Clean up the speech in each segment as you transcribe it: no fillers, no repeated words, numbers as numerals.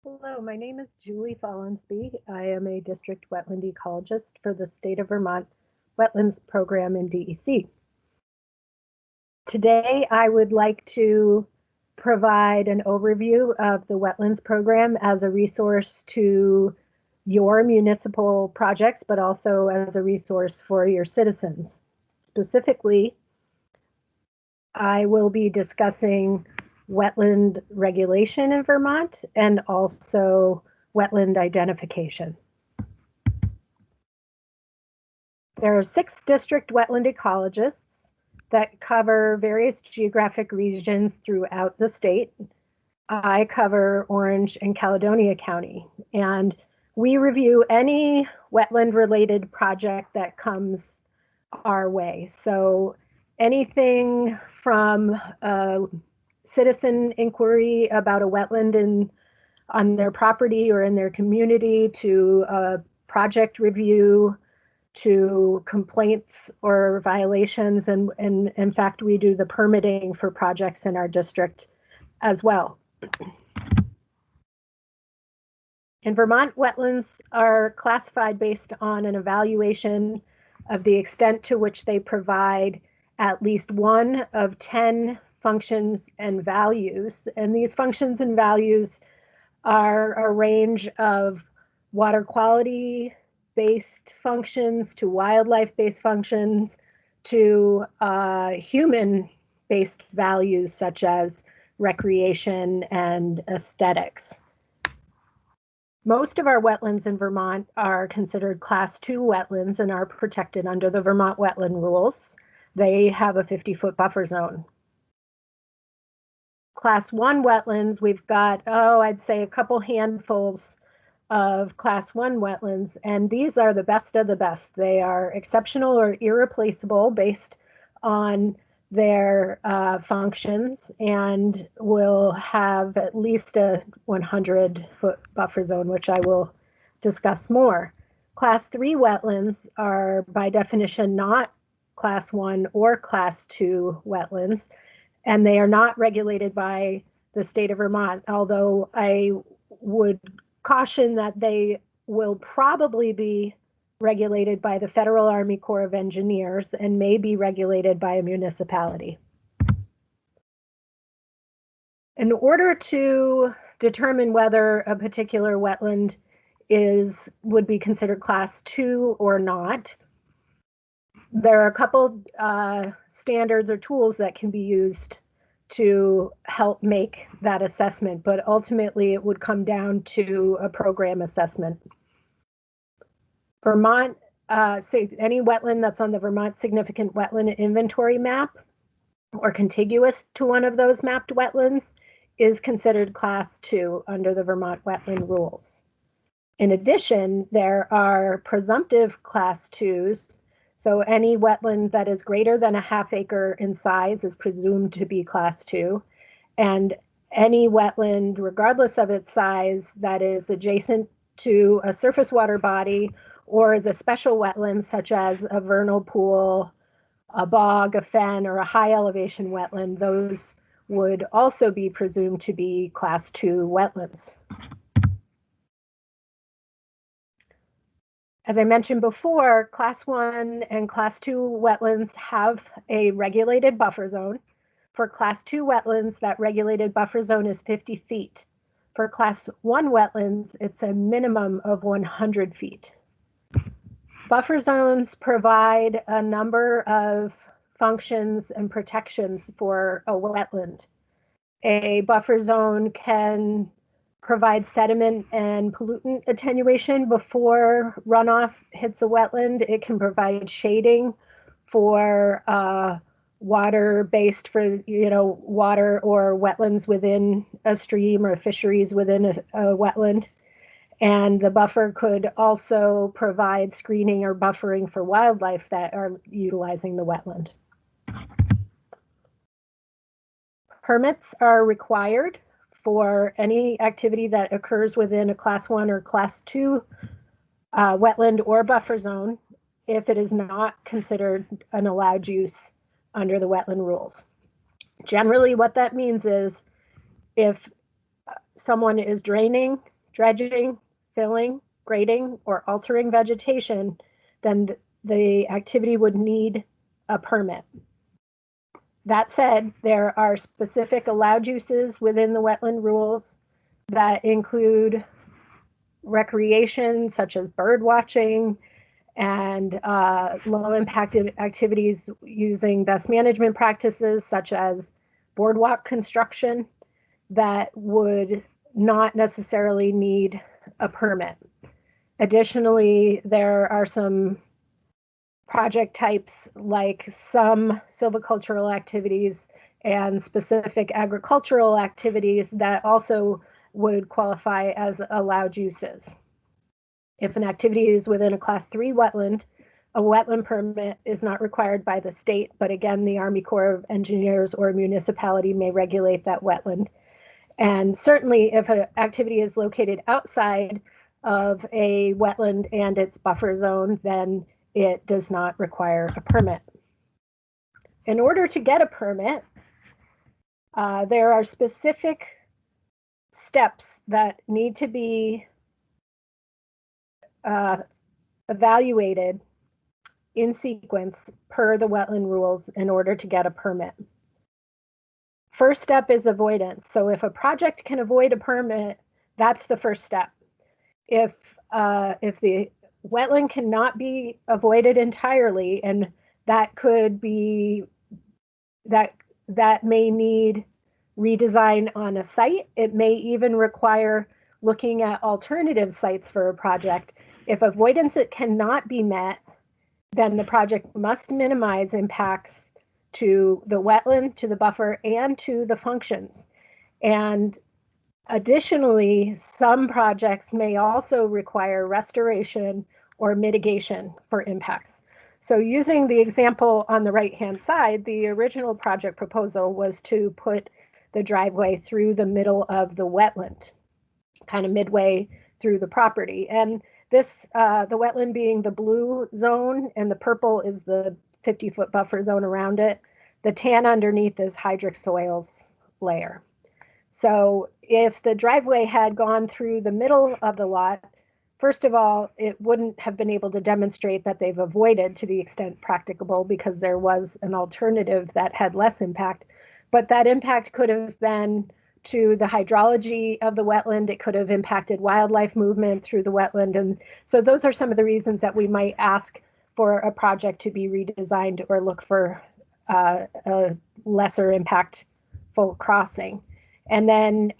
Hello, my name is Julie Follensbee. I am a district wetland ecologist for the state of Vermont Wetlands program in DEC. Today, I would like to provide an overview of the wetlands program as a resource to your municipal projects, but also as a resource for your citizens. Specifically, I will be discussing wetland regulation in Vermont and also wetland identification. There are 6 district wetland ecologists that cover various geographic regions throughout the state. I cover Orange and Caledonia County, and we review any wetland related project that comes our way. So anything from citizen inquiry about a wetland on their property or in their community to a project review to complaints or violations. And in fact, we do the permitting for projects in our district as well. In Vermont, wetlands are classified based on an evaluation of the extent to which they provide at least one of 10 functions and values. And these functions and values are a range of water quality based functions to wildlife based functions to human based values such as recreation and aesthetics. Most of our wetlands in Vermont are considered Class 2 wetlands and are protected under the Vermont Wetland rules. They have a 50-foot buffer zone. Class 1 wetlands, we've got, I'd say a couple handfuls of Class 1 wetlands, and these are the best of the best. They are exceptional or irreplaceable based on their functions and will have at least a 100-foot buffer zone, which I will discuss more. Class 3 wetlands are by definition not Class 1 or Class 2 wetlands, and they are not regulated by the state of Vermont, although I would caution that they will probably be regulated by the Federal Army Corps of Engineers and may be regulated by a municipality. In order to determine whether a particular wetland would be considered Class 2 or not, there are a couple standards or tools that can be used to help make that assessment, but ultimately it would come down to a program assessment. Vermont, any wetland that's on the Vermont Significant Wetland Inventory map or contiguous to one of those mapped wetlands is considered Class 2 under the Vermont Wetland rules. In addition, there are presumptive Class 2s. So any wetland that is greater than a half acre in size is presumed to be Class 2. And any wetland, regardless of its size, that is adjacent to a surface water body or is a special wetland, such as a vernal pool, a bog, a fen, or a high elevation wetland, those would also be presumed to be Class 2 wetlands. As I mentioned before, Class 1 and Class 2 wetlands have a regulated buffer zone. For Class 2 wetlands, that regulated buffer zone is 50 feet. For Class 1 wetlands, it's a minimum of 100 feet. Buffer zones provide a number of functions and protections for a wetland. A buffer zone can provide sediment and pollutant attenuation before runoff hits a wetland. It can provide shading for water-based for water or wetlands within a stream or fisheries within a wetland. And the buffer could also provide screening or buffering for wildlife that are utilizing the wetland. Permits are required for any activity that occurs within a Class 1 or Class 2 wetland or buffer zone if it is not considered an allowed use under the wetland rules. Generally, what that means is if someone is draining dredging, filling, grading, or altering vegetation, then the activity would need a permit. That said, there are specific allowed uses within the wetland rules that include recreation, such as bird watching, and low impact activities using best management practices, such as boardwalk construction, that would not necessarily need a permit. Additionally, there are some project types like some silvicultural activities and specific agricultural activities that also would qualify as allowed uses. If an activity is within a Class 3 wetland, a wetland permit is not required by the state, but again, the Army Corps of Engineers or a municipality may regulate that wetland. And certainly if an activity is located outside of a wetland and its buffer zone, then it does not require a permit. In order to get a permit, there are specific steps that need to be evaluated in sequence per the wetland rules in order to get a permit. First step is avoidance. So if a project can avoid a permit, that's the first step. If the wetland cannot be avoided entirely, and that could be that may need redesign on a site. It may even require looking at alternative sites for a project. If avoidance it cannot be met, then the project must minimize impacts to the wetland, to the buffer, and to the functions. And additionally, some projects may also require restoration or mitigation for impacts. So using the example on the right-hand side, the original project proposal was to put the driveway through the middle of the wetland, kind of midway through the property. And this, the wetland being the blue zone, and the purple is the 50-foot buffer zone around it. The tan underneath is hydric soils layer. So if the driveway had gone through the middle of the lot, first of all, it wouldn't have been able to demonstrate that they've avoided to the extent practicable because there was an alternative that had less impact. But that impact could have been to the hydrology of the wetland. It could have impacted wildlife movement through the wetland. And so those are some of the reasons that we might ask for a project to be redesigned or look for a lesser impactful crossing. And then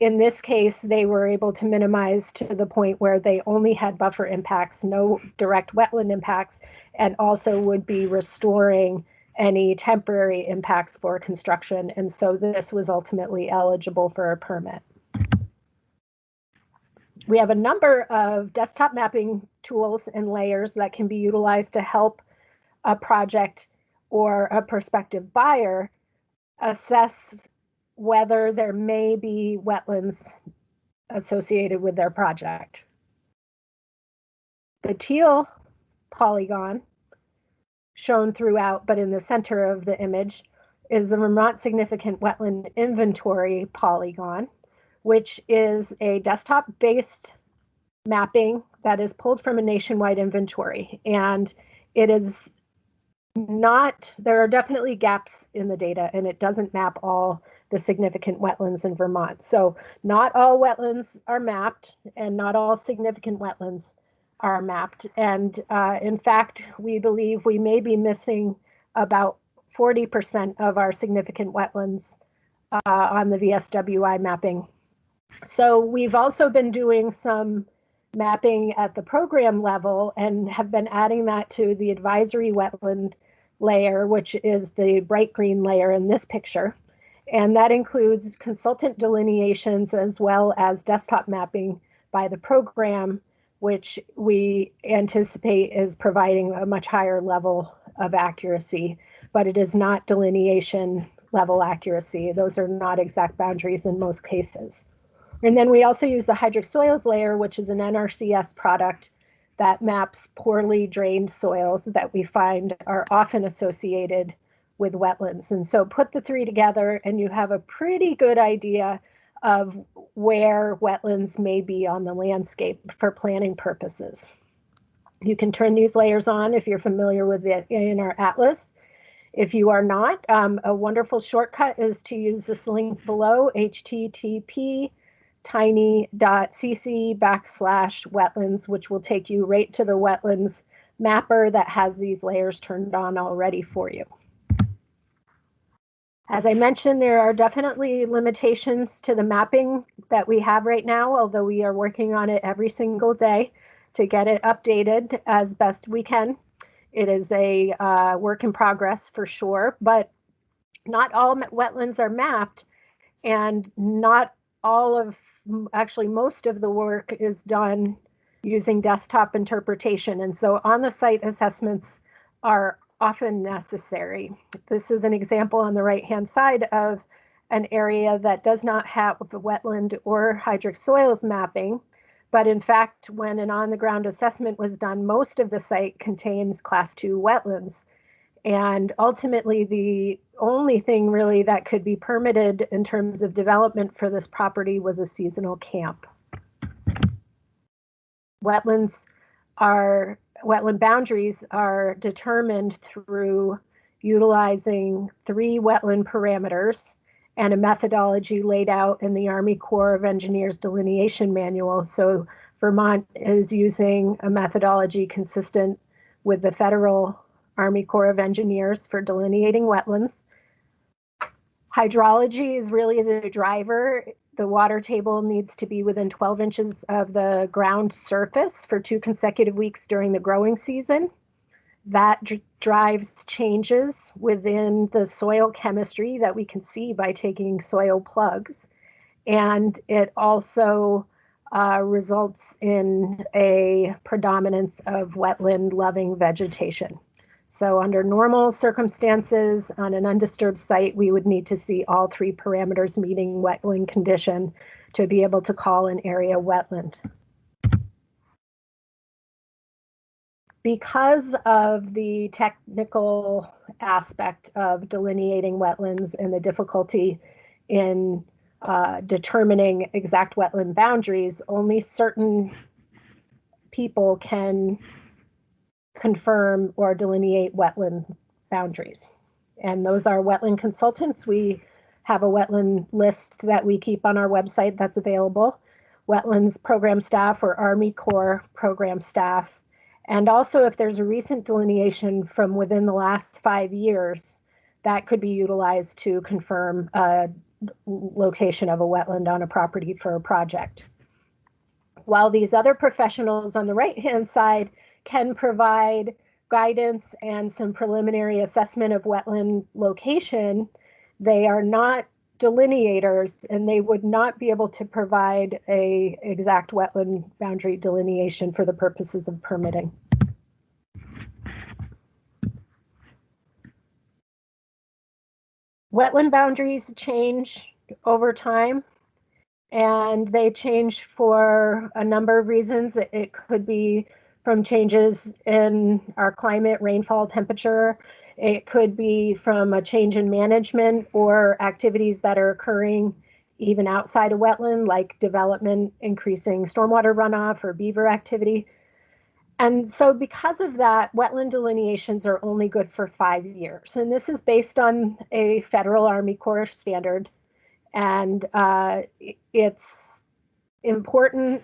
in this case, they were able to minimize to the point where they only had buffer impacts, no direct wetland impacts, and also would be restoring any temporary impacts for construction. And so this was ultimately eligible for a permit. We have a number of desktop mapping tools and layers that can be utilized to help a project or a prospective buyer assess whether there may be wetlands associated with their project. The teal polygon, shown throughout, but in the center of the image, is the Vermont Significant Wetland Inventory polygon, which is a desktop-based mapping that is pulled from a nationwide inventory. And it is not, there are definitely gaps in the data, and it doesn't map all the significant wetlands in Vermont. So not all wetlands are mapped, and not all significant wetlands are mapped. And in fact, we believe we may be missing about 40% of our significant wetlands on the VSWI mapping. So we've also been doing some mapping at the program level and have been adding that to the advisory wetland layer, which is the bright green layer in this picture. And that includes consultant delineations as well as desktop mapping by the program, which we anticipate is providing a much higher level of accuracy, but it is not delineation level accuracy. Those are not exact boundaries in most cases. And then we also use the hydric soils layer, which is an NRCS product that maps poorly drained soils that we find are often associated with wetlands. And so put the three together and you have a pretty good idea of where wetlands may be on the landscape for planning purposes. You can turn these layers on if you're familiar with it in our atlas. If you are not, a wonderful shortcut is to use this link below, http://tiny.cc/wetlands, which will take you right to the wetlands mapper that has these layers turned on already for you. As I mentioned, there are definitely limitations to the mapping that we have right now, although we are working on it every single day to get it updated as best we can. It is a work in progress for sure, but not all wetlands are mapped, and not all of, actually most of the work is done using desktop interpretation. And so on-the-site assessments are often necessary. This is an example on the right-hand side of an area that does not have the wetland or hydric soils mapping. But in fact, when an on-the-ground assessment was done, most of the site contains Class 2 wetlands. And ultimately, the only thing really that could be permitted in terms of development for this property was a seasonal camp. Wetland boundaries are determined through utilizing 3 wetland parameters and a methodology laid out in the Army Corps of Engineers delineation manual. So Vermont is using a methodology consistent with the Federal Army Corps of Engineers for delineating wetlands. Hydrology is really the driver. The water table needs to be within 12 inches of the ground surface for 2 consecutive weeks during the growing season. That drives changes within the soil chemistry that we can see by taking soil plugs. And it also results in a predominance of wetland-loving vegetation. So under normal circumstances, on an undisturbed site, we would need to see all 3 parameters meeting wetland condition to be able to call an area wetland. Because of the technical aspect of delineating wetlands and the difficulty in determining exact wetland boundaries, only certain people can confirm or delineate wetland boundaries. And those are wetland consultants. We have a wetland list that we keep on our website that's available. Wetlands program staff or Army Corps program staff. And also if there's a recent delineation from within the last 5 years, that could be utilized to confirm a location of a wetland on a property for a project. While these other professionals on the right-hand side can provide guidance and some preliminary assessment of wetland location, they are not delineators, and they would not be able to provide an exact wetland boundary delineation for the purposes of permitting. Wetland boundaries change over time, and they change for a number of reasons. It could be from changes in our climate, rainfall, temperature. It could be from a change in management or activities that are occurring even outside of wetland, like development, increasing stormwater runoff or beaver activity. And so because of that, wetland delineations are only good for 5 years. And this is based on a Federal Army Corps standard. And it's important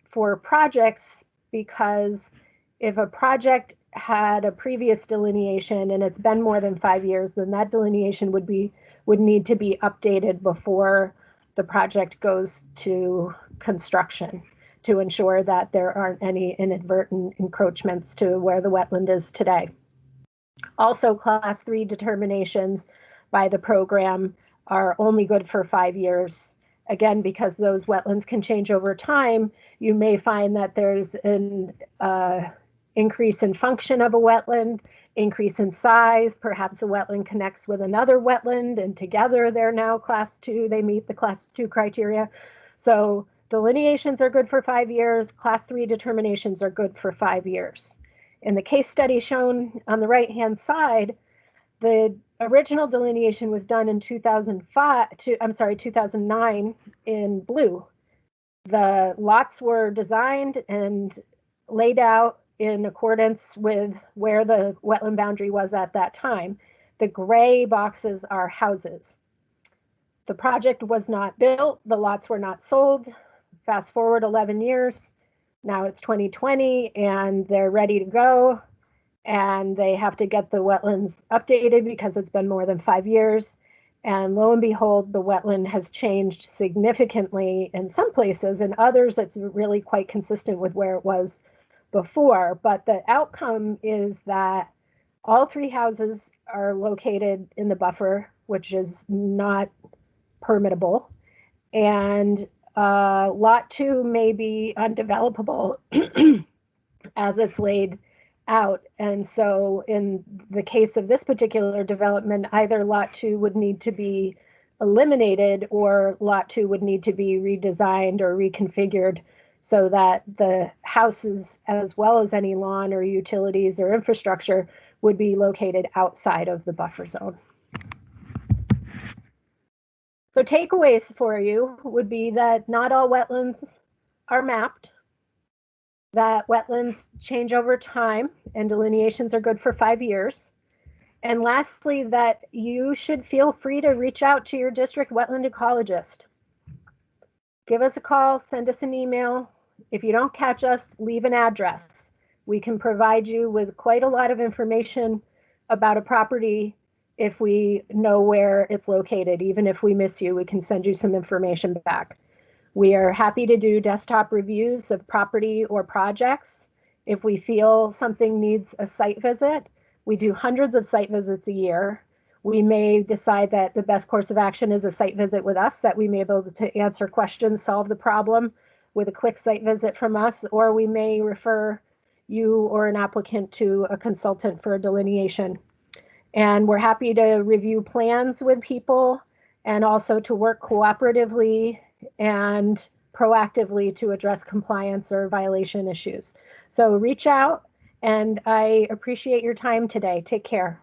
for projects because if a project had a previous delineation and it's been more than 5 years, then that delineation would need to be updated before the project goes to construction to ensure that there aren't any inadvertent encroachments to where the wetland is today. Also, Class 3 determinations by the program are only good for 5 years. Again, because those wetlands can change over time, you may find that there's an increase in function of a wetland, increase in size, perhaps a wetland connects with another wetland, and together they're now Class 2, they meet the Class 2 criteria. So delineations are good for 5 years, Class 3 determinations are good for 5 years. In the case study shown on the right-hand side, the original delineation was done in 2009 in blue. The lots were designed and laid out in accordance with where the wetland boundary was at that time. The gray boxes are houses. The project was not built, the lots were not sold. Fast forward 11 years, now it's 2020 and they're ready to go, and they have to get the wetlands updated because it's been more than 5 years. And lo and behold, the wetland has changed significantly in some places. In others, it's really quite consistent with where it was before. But the outcome is that all three houses are located in the buffer, which is not permittable. And lot 2 may be undevelopable as it's laid out. And so in the case of this particular development, either lot 2 would need to be eliminated or lot 2 would need to be redesigned or reconfigured so that the houses, as well as any lawn or utilities or infrastructure, would be located outside of the buffer zone. So takeaways for you would be that not all wetlands are mapped, that wetlands change over time and delineations are good for 5 years. And lastly, that you should feel free to reach out to your district wetland ecologist. Give us a call, send us an email. If you don't catch us, leave an address. We can provide you with quite a lot of information about a property if we know where it's located. Even if we miss you, we can send you some information back. We are happy to do desktop reviews of property or projects. If we feel something needs a site visit, we do hundreds of site visits a year. We may decide that the best course of action is a site visit with us, that we may be able to answer questions, solve the problem with a quick site visit from us, or we may refer you or an applicant to a consultant for a delineation. And we're happy to review plans with people and also to work cooperatively and proactively to address compliance or violation issues. So reach out, and I appreciate your time today. Take care.